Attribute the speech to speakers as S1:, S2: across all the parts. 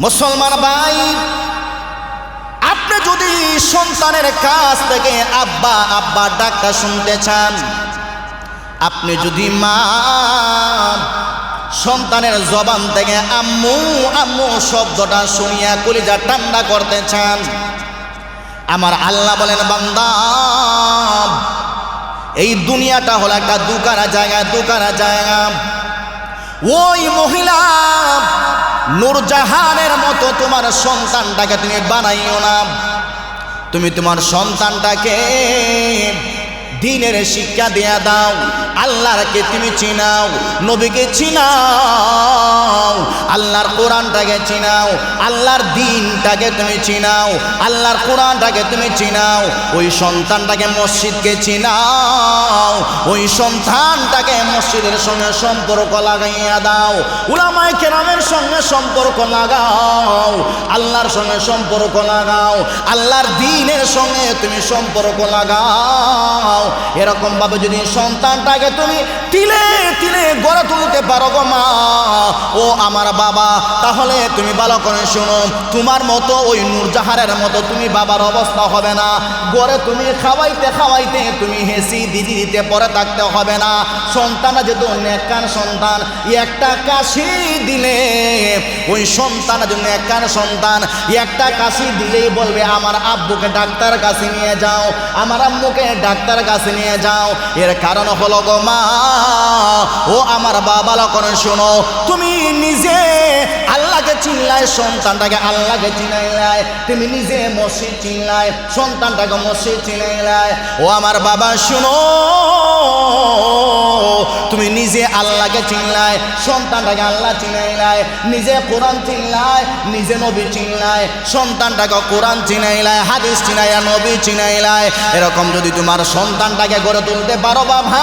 S1: মুসলমান ভাই, আপনি যদি সন্তানের কাছ থেকে আব্বা আব্বা ডাকটা শুনতে চান, আপনি যদি মা সন্তানের জবান থেকে আম্মু আম্মু শব্দটা শুনিয়া কলিজা ঠান্ডা করতে চান, আমার আল্লাহ বলেন বান্দা, এই দুনিয়াটা হলো একটা দুকারা জায়গা। ওই মহিলা নূরজাহানের মতো তোমার সন্তানটাকে তুমি বানাইও না। তুমি তোমার সন্তানটাকে দ্বীনের শিক্ষা দেয়া দাও, আল্লাহকে তুমি চিনাও, নবীকে চিনাও, আল্লাহর কোরআনটাকে চিনাও, আল্লাহর দ্বীনটাকে তুমি চিনাও, আল্লাহর কোরআনটাকে তুমি চিনাও। ওই সন্তানটাকে মসজিদকে চিনাও, ওই সন্তানটাকে মসজিদের সঙ্গে সম্পর্ক লাগাইয়া দাও, উলামায়ে কেরামের সঙ্গে সম্পর্ক লাগাও, আল্লাহর সঙ্গে সম্পর্ক লাগাও, আল্লাহর দ্বীনের সঙ্গে তুমি সম্পর্ক লাগাও। এরকম ভাবে যদি সন্তানটাকে তুমি তিলে তিলে গড়ে তুলতে পারো গো মা, ও আমার বাবা, তাহলে তুমি ভালো করে শোনো, তোমার মতো ওই নূরজাহানের মতো তুমি বাবার অবস্থা হবে না। গড়ে তুমি খাওয়াইতে খাওয়াইতে তুমি হেসি দিতে পরে থাকতে হবে না। সন্তানটা যেহেতু নেককার সন্তান, একটা কাশি দিলে ওই সন্তানের জন্য নেককার সন্তান, একটা কাশি দিলেই বলবে আমার আব্বুকে ডাক্তার কাছে নিয়ে যাও, আমার আম্মুকে ডাক্তার কাছে নিয়ে যাও। এর কারণ হলো গো মা, ও আমার বাবা, করে শোনো, তুমি নিজে আল্লাহকে চিনলায়, সন্তানটাকে আল্লাহকে চিনাইলায়, তুমি নিজে মসজিদ চিনলায়, সন্তানটাকে মসজিদ চিনাইলায়। ও আমার বাবা শোনো, তুমি নিজে আল্লাহকে চিনলায়, সন্তানটাকে আল্লাহ চিনাইলায়, নিজে কোরআন চিনলায়, নিজে নবী চিনলায়, সন্তানটাকে কোরআন চিনাইলায়, হাদিস চিনাইয়া, নবী চিনাইলায়। এরকম যদি তোমার সন্তানটাকে গড়ে তুলতে পারো বাবা,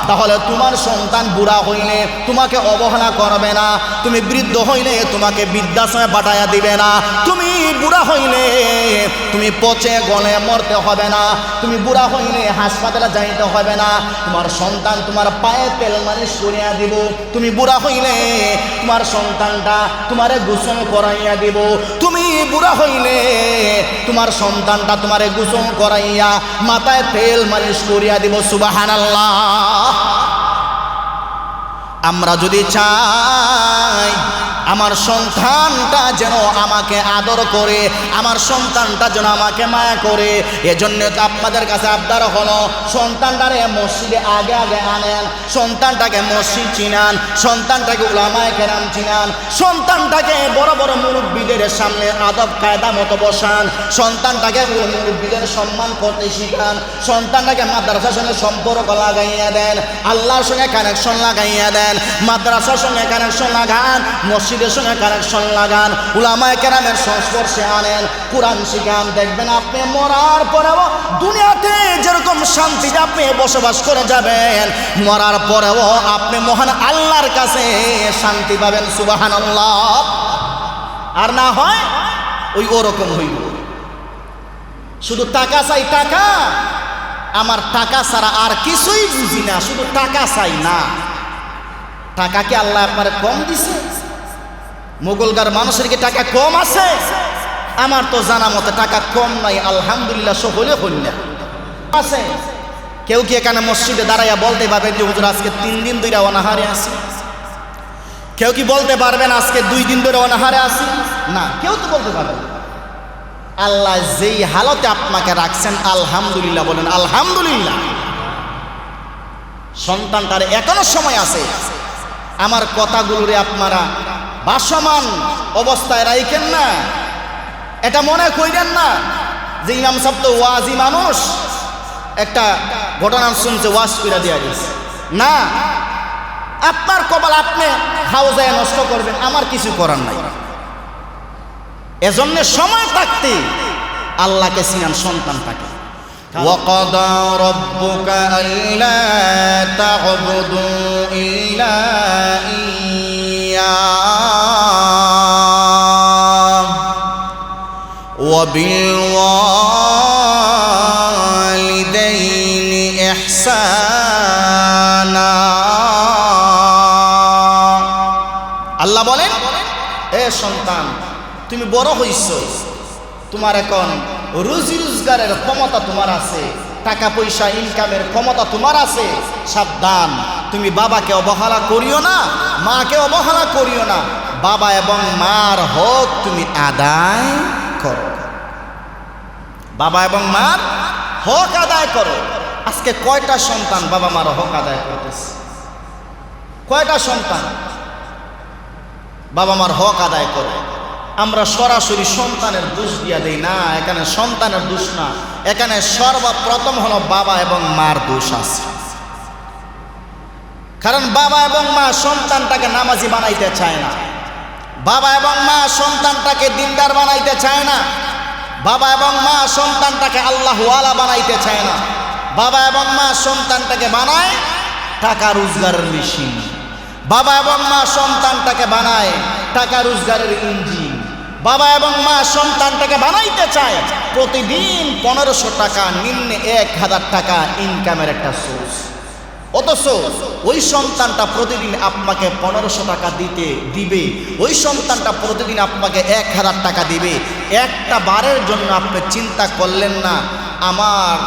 S1: তাহলে তোমার সন্তান বুড়া হইলে তোমাকে অবহেলা করবে না, তুমি বৃদ্ধ হইলে তোমাকে বৃদ্ধাশ্রমে পাঠাইয়া দিবে না, তুমি বুড়া হইলে তুমি পচে গলে মরতে হবে না, তুমি বুড়া হইলে হাসপাতালে যাইতে হবে না, তোমার সন্তান তোমার পায়ে তেল মালিশ করিয়া দিব, তুমি বুড়া হইলে তোমার সন্তানটা তোমারে গোসল করাইয়া দিব, তুমি বুড়া হইলে তোমার সন্তানটা তোমারে গোসল করাইয়া মাথায় তেল মালিশ করিয়া দিব। সুবহানাল্লাহ। আমরা যদি চাই আমার সন্তানটা যেন আমাকে আদর করে, আমার সন্তানটা যেন আমাকে মায়া করে, এজন্য তো আপনাদের কাছে আবদার হলো, সন্তানটারে মসজিদে আগে আগে আনেন, সন্তানটাকে মসজিদ চিনান, সন্তানটাকে উলামায়ে কেরাম চিনান, সন্তানটাকে বড় বড় মুরব্বিদের সামনে আদব কায়দা মতো বসান, সন্তানটাকে মুরব্বিদের সম্মান করতে শিখান, সন্তানটাকে মাদ্রাসার সঙ্গে সম্পর্ক লাগাইয়া দেন, আল্লাহর সঙ্গে কানেকশন লাগাইয়া দেন, মাদ্রাসার সঙ্গে কানেকশন লাগান, মসজিদের সঙ্গে কানেকশন লাগান, উলামায়ে কেরামের সংস্পর্শে আনেন, কোরআন শিখান। দেখবেন আপনি মরার পরেও দুনিয়াতে যেরকম শান্তিতে আপনি বসবাস করে যাবেন, মরার পরেও আপনি মহান আল্লাহর কাছে শান্তি পাবেন। সুবহানাল্লাহ। আর না হয় ওই ওরকম হইব, শুধু টাকা চাই, টাকা, আমার টাকা ছাড়া আর কিছুই বুঝি না, শুধু টাকা চাই। না, টাকা কি আল্লাহ আপনার কম দিছে? মোগলগার মানুষের কি টাকা কম আছে? আমার তো জানা মতে টাকা কম নাই, আলহামদুলিল্লাহ, সকলে কন্যা আছে। কেউ কি এখানে মসজিদে দাঁড়াইয়া বলতে পারবেন যে হুজুর আজকে 3 দিন ধরে অনাহারে আছি? কেউ কি বলতে পারবেন আজকে 2 দিন ধরে অনাহারে আছি? না, কেউ তো বলতে পারবেন। আল্লাহ যেই হালতে আপনাকে রাখছেন, আলহামদুলিল্লাহ বলেন আলহামদুলিল্লাহ। সন্তানটার এখনো সময় আছে, আমার কথাগুলোরে আপনারা ভাসমান অবস্থায় রাখেন না, এটা মনে কইরেন না যে ইমাম সাহেব তো ওয়াজি মানুষ, একটা ঘটনা শুনছে ওয়াজ করে দেওয়া গেছে। না, আপনার কপাল আপনি হাউজায় নষ্ট করবেন, আমার কিছু করার নাই। এজন্য সময় থাকতে আল্লাহকে চিনান, সন্তানটাকে। وَقَضَى رَبُّكَ أَلَّا تَعْبُدُوا إِلَّا إِيَّاهُ وَبِالْوَالِدَيْنِ إِحْسَانًا। আল্লাহ বলেন এ সন্তান, তুমি বড় হইছ, তোমার এখন রুজি রোজগারের ক্ষমতা তোমার আছে, টাকা পয়সা ইনকামের ক্ষমতা তোমার আছে, সাবধান, তুমি বাবাকে অবহেলা করিও না, মাকে অবহেলা করিও না, বাবা এবং মার হক তুমি আদায় করো, বাবা এবং মার হক আদায় করো। আজকে কয়টা সন্তান বাবা মার হক আদায় করতেছে? কয়টা সন্তান বাবা মার হক আদায় করে? আমরা সরাসরি সন্তানের দোষ দিয়া দেই না, এখানে সন্তানের দোষ না, এখানে সর্বপ্রথম হলো বাবা এবং মার দোষ আছে। কারণ বাবা এবং মা সন্তানটাকে নামাজি বানাইতে চায় না, বাবা এবং মা সন্তানটাকে দিনদার বানাইতে চায় না, বাবা এবং মা সন্তানটাকে আল্লাহওয়ালা বানাইতে চায় না, বাবা এবং মা সন্তানটাকে বানায় টাকা রোজগারের মেশিন, বাবা এবং মা সন্তানটাকে বানায় টাকা রোজগারের ইঞ্জিন, বাবা এবং মা সন্তানটাকে বানাইতে চায় প্রতিদিন 1500 টাকা, নিম্নে 1000 টাকা ইনকামের একটা সোর্স। অথচ ওই সন্তানটা প্রতিদিন আপনাকে 1500 টাকা দিবে, ওই সন্তানটা প্রতিদিন আপনাকে 1000 টাকা দিবে। একটা বারের জন্য আপনি চিন্তা করলেন না, আমার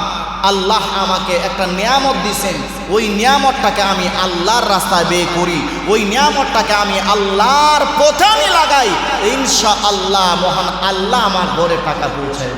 S1: আল্লাহ আমাকে একটা নিয়ামত দিয়েছেন, ওই নিয়ামতটাকে আমি আল্লাহর রাস্তায় ব্যয় করি, ওই নিয়ামতটাকে আমি আল্লাহর পথে আমি লাগাই, ইনশাআল্লাহ মহান আল্লাহ আমার ঘরে টাকা পৌঁছায়।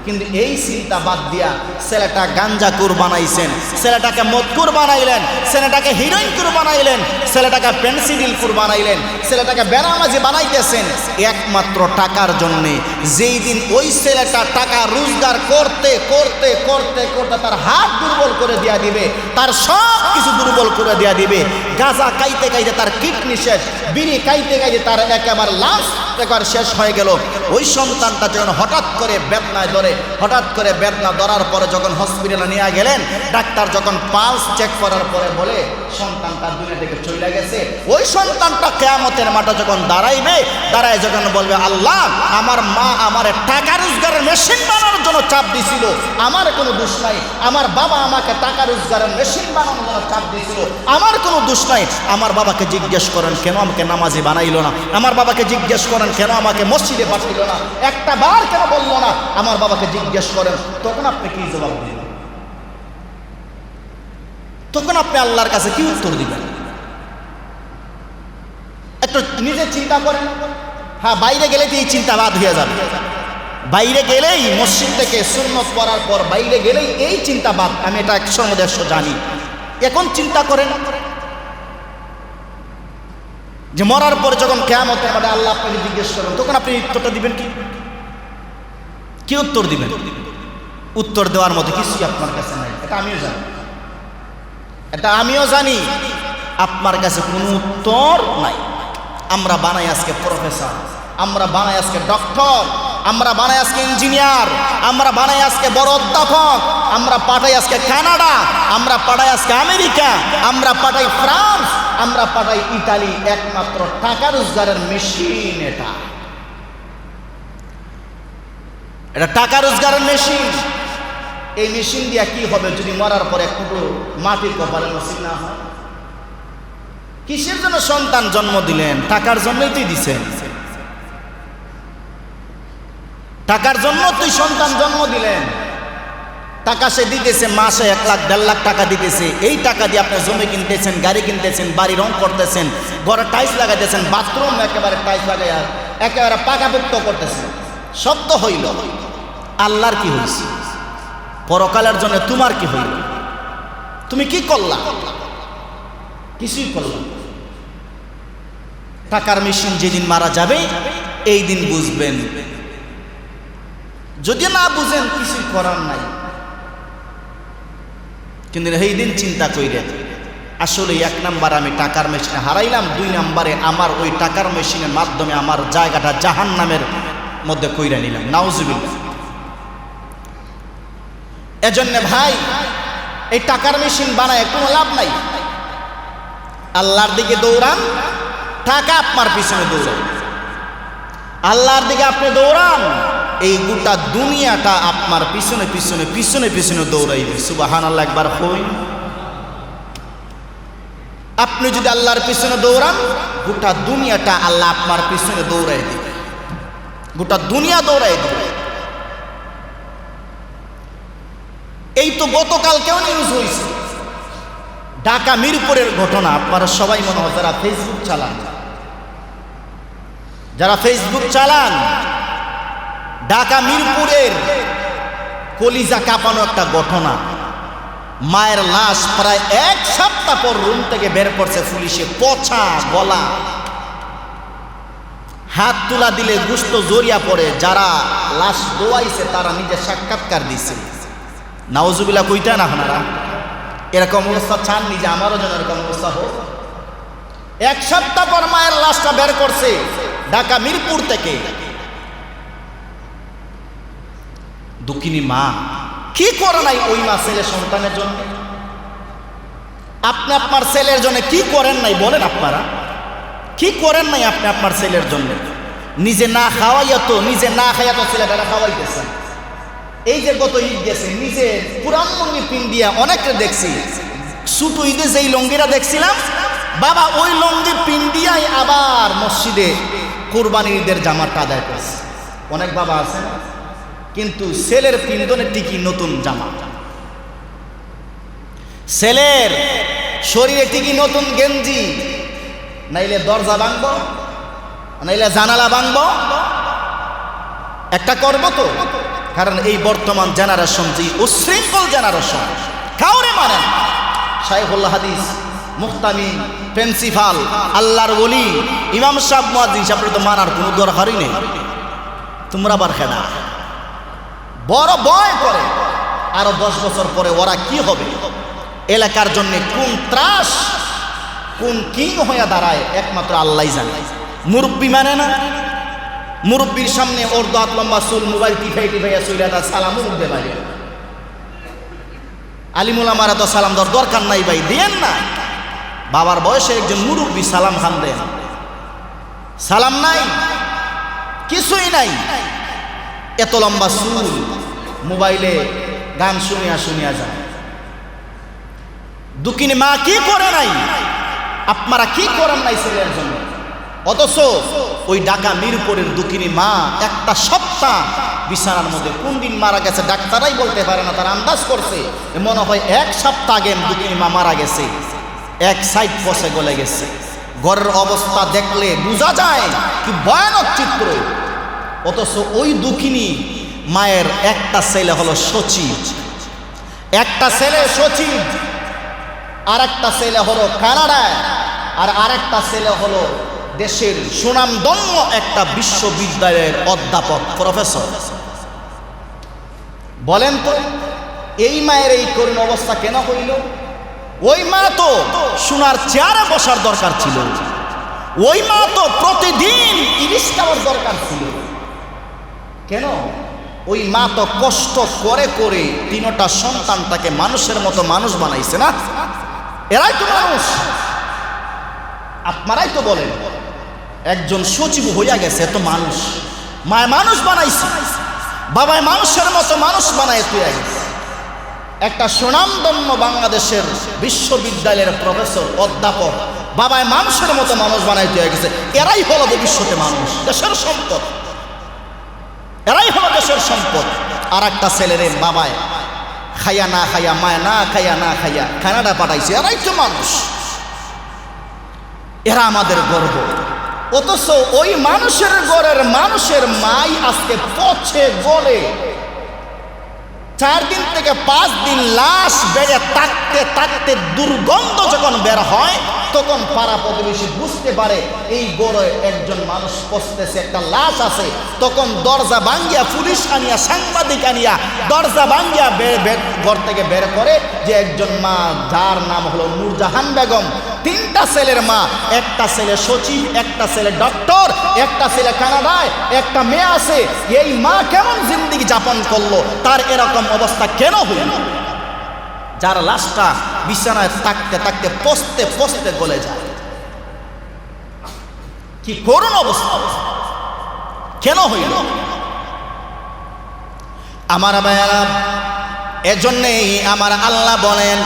S1: কিন্তু এই চিন্তা বাদ দিয়া ছেলেটা গাঞ্জাকুর বানাইছেন, ছেলেটাকে মদকুর বানাইলেন, ছেলেটাকে হিরোইনকুর বানাইলেন, ছেলেটাকে পেন্সিডিলকুর বানাইলেন, ছেলেটাকে বেনামাজি বানাইতেছেন একমাত্র টাকার জন্যে। যেই দিন ওই ছেলেটা টাকা রোজগার করতে করতে করতে করতে তার হাত দুর্বল করে দেয়া দিবে, তার সব কিছু দুর্বল করে দেয়া দিবে, গাঁজা খাইতে খাইতে তার কিডনি শেষ, বিড়ি খাইতে খাইতে তার একেবারে লাস্ট একবার শেষ হয়ে গেল, ওই সন্তানটা যখন হঠাৎ করে বেদনায় ধরে, হঠাৎ করে বেদনা ধরার পরে যখন হসপিটালে নিয়ে গেলেন, ডাক্তার যখন পালস চেক করার পরে বলে সন্তানটা দুনিয়া থেকে চলে গেছে, ওই সন্তানটা কিয়ামতের মাঠে যখন দাঁড়াইবে, দাঁড়ায় যখন বলবে, আল্লাহ আমার মা আমার টাকা রোজগারের মেশিন বানানোর জন্য চাপ দিছিল, আমার কোনো দোষ নাই, আমার বাবা আমাকে টাকা রোজগারের মেশিন বানানোর জন্য চাপ দিছিল, আমার কোনো দোষ নাই। আমার বাবাকে জিজ্ঞেস করেন কেন আমাকে নামাজি বানাইলো না, আমার বাবাকে জিজ্ঞেস করেন কেন আমাকে মসজিদে পাঠাইল না, একটা বার কেন বললো না, আমার বাবাকে জিজ্ঞেস করেন। তখন আপনি কি জবাব দিবেন? তখন আপনি আল্লাহর কাছে কি উত্তর দিবেন? একটু নিজে চিন্তা করেন। হ্যাঁ, বাইরে গেলে তো এই চিন্তা বাদ হয়ে যাবে, বাইরে গেলেই মসজিদ থেকে সুন্নত পড়ার পর বাইরে গেলেই এই চিন্তা বাদ, আমি এটা 100% জানি। এখন চিন্তা করেন যে মরার পরে যখন কিয়ামতের মাঠে আল্লাহ আপনাকে জিজ্ঞেস করেন, তখন আপনি উত্তরটা দিবেন কি? কি উত্তর দিবেন? উত্তর দেওয়ার মতো কিছুই আপনার কাছে নাই, এটা আমিও জানি, এটা আমিও জানি, আপনার কাছে কোনো উত্তর নাই। আমরা বানাই আজকে প্রফেসর, আমরা বানাই আজকে ডক্টর, আমরা বানাই আজকে ইঞ্জিনিয়ার, আমরা বানাই আজকে বড় অধ্যাপক, আমরা পাঠাই আজকে কানাডা, আমরা পাঠাই আজকে আমেরিকা, আমরা পাঠাই ফ্রান্স, আমরা পাঠাই ইতালি, একমাত্র টাকা রোজগারের মেশিন। এটা টাকা রোজগারের মেশিন। এই মেশিন দিয়া কি হবে যদি মরার পরে একটু মাটির কপালে নসিব না হয়? কিসের জন্য সন্তান জন্ম দিলেন? টাকার জন্যই তুই দিছেন, টাকার জন্য তুই সন্তান জন্ম দিলেন। টাকা সে দিতেছে, মাসে 1 লাখ 1.5 লাখ টাকা দিতেছে, এই টাকা দিয়ে আপনি জমি কিনতেছেন, গাড়ি কিনতেছেন, বাড়ি রং করতেছেন, ঘরে টাইলস লাগাইতেছেন, বাথরুম একেবারে টাইলস লাগাই একেবারে পাকাপোক্ত করতেছেন, সব তো হইল। আল্লাহর কি হয়েছে? পরকালের জন্য তোমার কি হইল? তুমি কি করলা? কিছুই করলাম। টাকার মেশিন যেদিন মারা যাবে এই দিন বুঝবেন, যদি না বুঝেন কিছুই করার নাই। কিন্তু এই দিন চিন্তা কইরেন, আসলে 1 নাম্বার আমি টাকার মেশিনে হারাইলাম, 2 নাম্বারে আমার ওই টাকার মেশিনের মাধ্যমে আমার জায়গাটা জাহান্নামের মধ্যে কইরা নিলাম। নাউজুবিল্লাহ। এজন্য ভাই, এই টাকার মেশিন বানায় কোনো লাভ নাই। আল্লাহর দিকে দৌড়ান, টাকা আপনার পিছনে দৌড়ান। আল্লাহর দিকে আপনি দৌড়ান, এই গোটা দুনিয়াটা আপনার পিছনে পিছনে পিছনে পিছনে দৌড়াইবে। সুবহানাল্লাহ, একবার হই। আপনি যদি আল্লাহর পিছনে দৌড়ান, গোটা দুনিয়াটা আল্লাহ আপনার পিছনে দৌড়াই দিবে, গোটা দুনিয়া দৌড়াই দিবে। এই তো গতকালকেও নিউজ হয়েছে, ঢাকা মিরপুরের ঘটনা। আপনারা সবাই মনে হয় যারা ফেসবুক চালান, ঢাকা মিরপুরের কলিজা কাঁপানো একটা ঘটনা। মায়ের লাশ প্রায় 1 সপ্তাহ পর রুম থেকে বের করছে পুলিশে, পচা গলা, হাত তুলা দিলে গুস্ত জড়িয়া পড়ে। যারা লাশ দোয়াইছে তারা নিজে সাক্ষাৎকার দিছে। নাউজুবিল্লাহ কইটা না আপনারা? এরকম অবস্থা চান নিজে? আমারও যেন এরকম অবস্থা হোক। 1 সপ্তাহ পর মায়ের লাশটা বের করছে ঢাকা মিরপুর থেকে। দুঃখিনী মা কি করে নাই ওই মা ছেলে সন্তানের জন্য? আপনি আপনার ছেলের জন্য কি করেন নাই বলেন? আপনারা কি করেন নাই আপনি আপনার ছেলের জন্য? নিজে না খাওয়াইয়া তো, নিজে না খাইয়া তো ছেলেটারা খাওয়াইতেছেন। এই যে গত ঈদ গেছে, নিজে পুরান লঙ্গি পিন দিয়া অনেকটা দেখছি, ছোট ঈদে যেই লঙ্গিরা দেখছিলাম, বাবা ওই লঙ্গি পিন দিয়াই আবার মসজিদে কোরবানির ঈদের জামাটা আদায় করছে। অনেক বাবা আছে না, কিন্তু ছেলের পিন্দনে টিকি নতুন জামা, ছেলের শরীরে টিকি নতুন গেঞ্জি, নাইলে দরজা ভাঙবো, নাইলে জানালা ভাঙবো, একটা করবো তো। কারণ এই বর্তমান জেনারেশন যে উশৃঙ্খল জেনারেশন, কাউরে মানেন। শাইখুল হাদিস, মুফতামি, প্রিন্সিপাল, আল্লাহর ওলি, ইমাম সাহেব, মুয়াজ্জিন সাহেব তো মানার কোনো দরকারই নেই। তোমরা আবার খেলা বড় ভয় করে। আরো 10 বছর পরে ওরা কি হবে? এলাকার জন্য কোন ত্রাস, কোন কিং হয়ে দাঁড়ায় একমাত্র আল্লাহই জানে। মুরব্বী মানে না, মুরব্বীর সামনে ওর দাঁত লম্বা চুল, মোবাইল টিফাই টিফাইয়া চলে তার সালামও উঠতে পারে। আলিমুল আমারা তো সালাম দেওয়ার দরকার নাই ভাই, দেন না। বাবার বয়সে একজন মুরব্বী সালাম খান দেন, সালাম নাই, কিছুই নাই। এত লম্বা চুল, মোবাইলে গান শুনিয়া শুনিয়া যায়। দুঃখিনী মা কি করে নাই? আপনারা কি করেন নাই ছেলের জন্য? অথচ ওই ঢাকা মিরপুরের দুঃখিনী মা একটা সপ্তাহ বিছানার মধ্যে, কোন দিন মারা গেছে ডাক্তারাই বলতে পারে না, তার আন্দাজ করছে মনে হয় 1 সপ্তাহ আগে দুঃখিনী মা মারা গেছে, 1 সাইড পচে গলে গেছে। ঘরের অবস্থা দেখলে বোঝা যায় কি ভয়ানক চিত্র। অথচ ওই দুঃখিনী মায়ের একটা ছেলে হলো সচিব, একটা ছেলে সচিব, আর একটা ছেলে হলো কানাডায়, আর আরেকটা ছেলে হলো দেশের সুনামধন্য একটা বিশ্ববিদ্যালয়ের অধ্যাপক, প্রফেসর। বলেন তো এই মায়ের এই করুণ অবস্থা কেন হইল? ওই মা তো সোনার চেয়ারে বসার দরকার ছিল, ওই মা তো প্রতিদিন ইলিশ খাওয়ার দরকার ছিল। কেন? ওই মা তো কষ্ট করে করে 3টা সন্তানটাকে মানুষের মতো মানুষ বানাইছে না? এরাই তো মানুষ। আপনারাই তো বলেন একজন সচিব হইয়া গেছে, এত মানুষ, মায় মানুষ বানাইছে, বাবায় মানুষের মতো মানুষ বানায় তুই গেছে। একটা সুনামধন্য বাংলাদেশের বিশ্ববিদ্যালয়ের প্রফেসর, অধ্যাপক, বাবায় মানুষের মতো মানুষ বানায় তুই গেছে। এরাই হলো ভবিষ্যতে মানুষ, দেশের সম্পদ, এরাই হলো দেশের সম্পদ। আর একটা ছেলের বাবায় খাইয়া না খাইয়া, মায় না খাইয়া না খাইয়া কানাডা পাঠাইছে, এরাই তো মানুষ, এরা আমাদের গর্ব। অথচ ওই মানুষের ঘরের মানুষের মাই আজকে পচে গলে 4 দিন থেকে 5 দিন লাশ বেড়ে থাকতে থাকতে দুর্গন্ধ যখন বের হয়, তখন পাড়া প্রতিবেশী বুঝতে পারে এই গড়ে একজন মানুষ পচতেছে, একটা লাশ আছে। তখন দরজা ভাঙ্গিয়া পুলিশ আনিয়া, সাংবাদিক আনিয়া দরজা ভাঙ্গিয়া ঘর থেকে বের করে যে একজন মা, যার নাম হলো নূরজাহান বেগম, 3টা ছেলের মা, একটা ছেলে সচিব, একটা ছেলে ডক্টর, একটা ছেলে কানাডায়, একটা মেয়ে আছে। এই মা কেমন জিন্দেগি যাপন করলো? তার এরকম অবস্থা কেন হইল? যার লাশটা বিছানায় থাকতে থাকতে পচতে পচতে গলে যায়। কি করুণ অবস্থা, কেন হইল? আমার ভাইয়ারা, এজন্যই আমার আল্লাহ বলেন